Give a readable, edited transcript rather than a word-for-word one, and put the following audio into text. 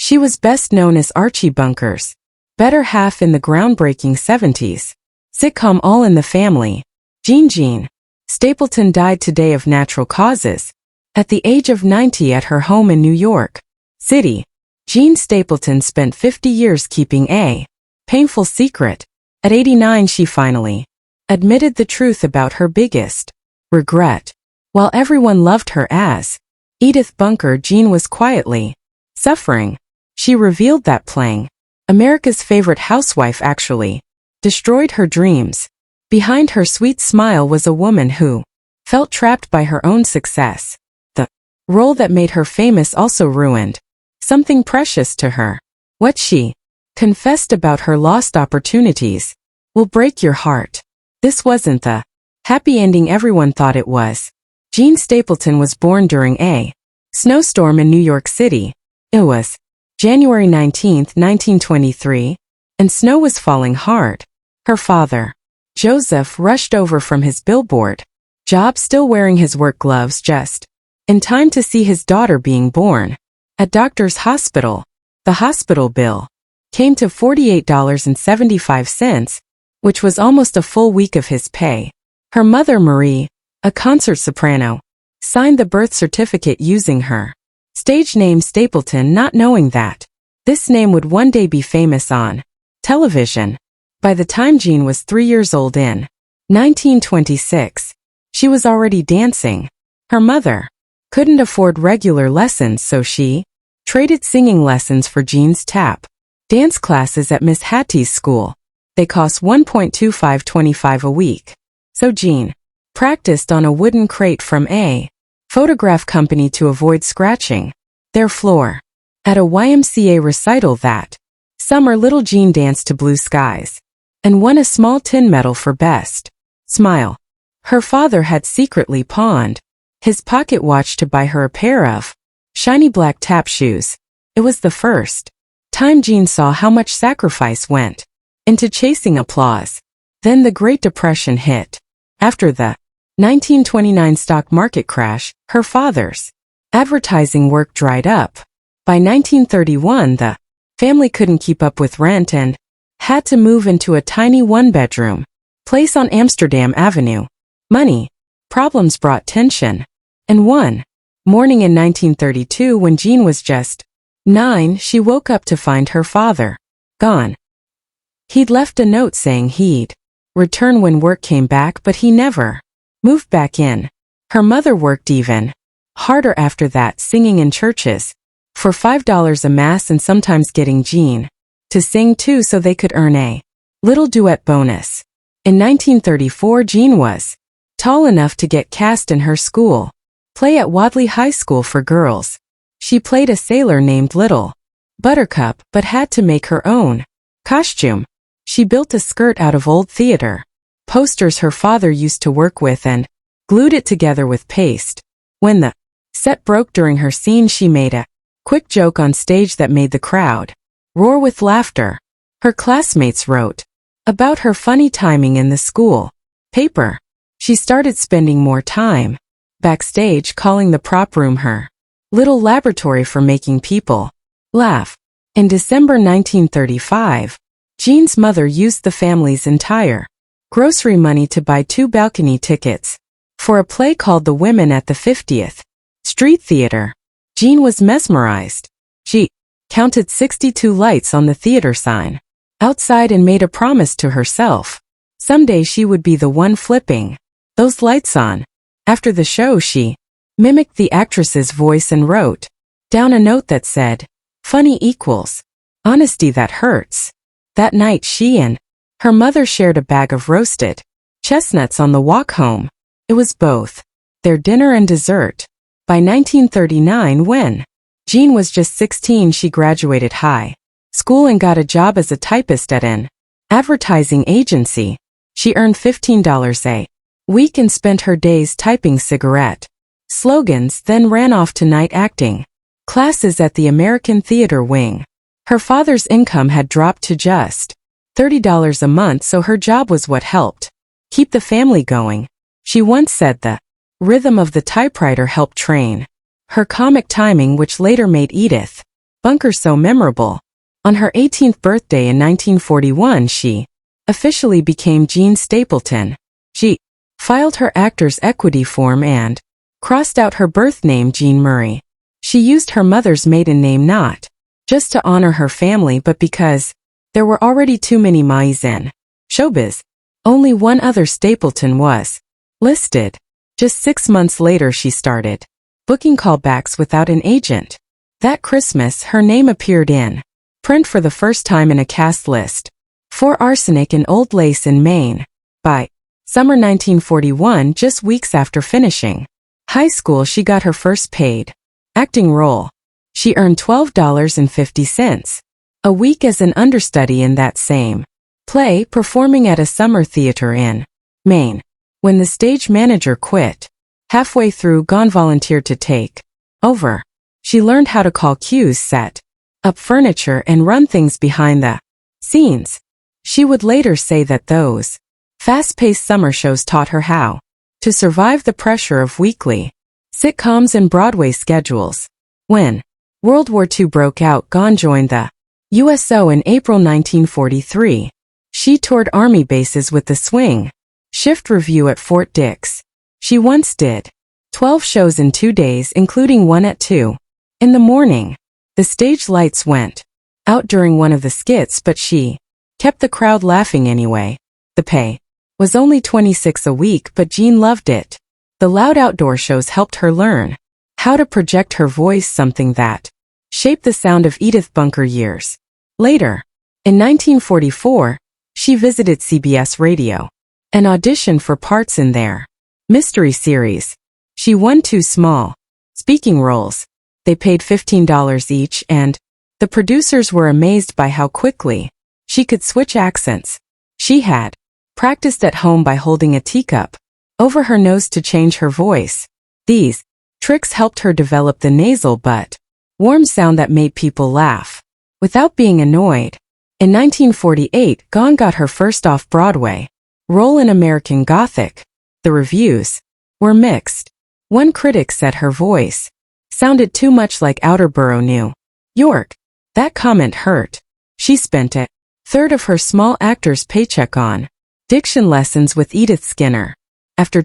She was best known as Archie Bunker's better half in the groundbreaking 70s sitcom All in the Family. Jean Stapleton died today of natural causes at the age of 90 at her home in New York City. Jean Stapleton spent 50 years keeping a painful secret. At 89 she finally admitted the truth about her biggest regret. While everyone loved her as Edith Bunker, Jean was quietly suffering. She revealed that playing America's favorite housewife actually destroyed her dreams. Behind her sweet smile was a woman who felt trapped by her own success. The role that made her famous also ruined something precious to her. What she confessed about her lost opportunities will break your heart. This wasn't the happy ending everyone thought it was. Jean Stapleton was born during a snowstorm in New York City. It was January 19, 1923, and snow was falling hard. Her father, Joseph, rushed over from his billboard job still wearing his work gloves just in time to see his daughter being born. At doctor's hospital, the hospital bill came to $48.75, which was almost a full week of his pay. Her mother, Marie, a concert soprano, signed the birth certificate using her stage name Stapleton, not knowing that this name would one day be famous on television. By the time Jean was 3 years old in 1926, she was already dancing. Her mother couldn't afford regular lessons, so she traded singing lessons for Jean's tap dance classes at Miss Hattie's school. They cost $1.25 a week. So Jean practiced on a wooden crate from a photograph company to avoid scratching their floor. At a YMCA recital that summer, little Jean danced to Blue Skies and won a small tin medal for Best Smile. Her father had secretly pawned his pocket watch to buy her a pair of shiny black tap shoes. It was the first time Jean saw how much sacrifice went into chasing applause. Then the Great Depression hit. After the 1929 stock market crash, her father's advertising work dried up. By 1931, the family couldn't keep up with rent and had to move into a tiny one-bedroom place on Amsterdam Avenue. Money problems brought tension. And one morning in 1932, when Jean was just 9, she woke up to find her father gone. He'd left a note saying he'd return when work came back, but he never moved back in. Her mother worked even harder after that, singing in churches for $5 a mass and sometimes getting Jean to sing too so they could earn a little duet bonus. In 1934, Jean was tall enough to get cast in her school play at Wadley High School for girls. She played a sailor named Little Buttercup, but had to make her own costume. She built a skirt out of old theater posters her father used to work with and glued it together with paste. When the set broke during her scene, she made a quick joke on stage that made the crowd roar with laughter. Her classmates wrote about her funny timing in the school paper. She started spending more time backstage, calling the prop room her little laboratory for making people laugh. In December 1935, Jean's mother used the family's entire grocery money to buy 2 balcony tickets for a play called The Women at the 50th Street Theater. Jean was mesmerized. She counted 62 lights on the theater sign outside and made a promise to herself. Someday she would be the one flipping those lights on. After the show, she mimicked the actress's voice and wrote down a note that said, "Funny equals honesty that hurts." That night she and her mother shared a bag of roasted chestnuts on the walk home. It was both their dinner and dessert. By 1939, when Jean was just 16, she graduated high school and got a job as a typist at an advertising agency. She earned $15 a week and spent her days typing cigarette slogans, then ran off to night acting classes at the American Theater Wing. Her father's income had dropped to just $30 a month, so her job was what helped keep the family going. She once said the rhythm of the typewriter helped train her comic timing, which later made Edith Bunker so memorable. On her 18th birthday in 1941 she officially became Jean Stapleton. She filed her actor's equity form and crossed out her birth name Jean Murray. She used her mother's maiden name not just to honor her family but because there were already too many Mays in showbiz. Only one other Stapleton was listed. Just 6 months later she started booking callbacks without an agent. That Christmas her name appeared in print for the first time in a cast list for Arsenic and Old Lace in Maine. By summer 1941, just weeks after finishing high school, she got her first paid acting role. She earned $12.50 a week as an understudy in that same play, performing at a summer theater in Maine. When the stage manager quit halfway through, Gone volunteered to take over. She learned how to call cues, set up furniture, and run things behind the scenes. She would later say that those fast-paced summer shows taught her how to survive the pressure of weekly sitcoms and Broadway schedules. When World War II broke out, Gone joined the USO in April 1943. She toured Army bases with the Swing Shift Review at Fort Dix. She once did 12 shows in 2 days, including one at 2 in the morning. The stage lights went out during one of the skits, but she kept the crowd laughing anyway. The pay was only $26 a week, but Jean loved it. The loud outdoor shows helped her learn how to project her voice, something that shaped the sound of Edith Bunker years later. In 1944, she visited CBS Radio and auditioned for parts in their mystery series. She won 2 small speaking roles. They paid $15 each, and the producers were amazed by how quickly she could switch accents. She had practiced at home by holding a teacup over her nose to change her voice. These tricks helped her develop the nasal but warm sound that made people laugh without being annoyed. In 1948, Gone got her first off-Broadway role in American Gothic. The reviews were mixed. One critic said her voice sounded too much like Outerborough, New York. That comment hurt. She spent a third of her small actor's paycheck on diction lessons with Edith Skinner. After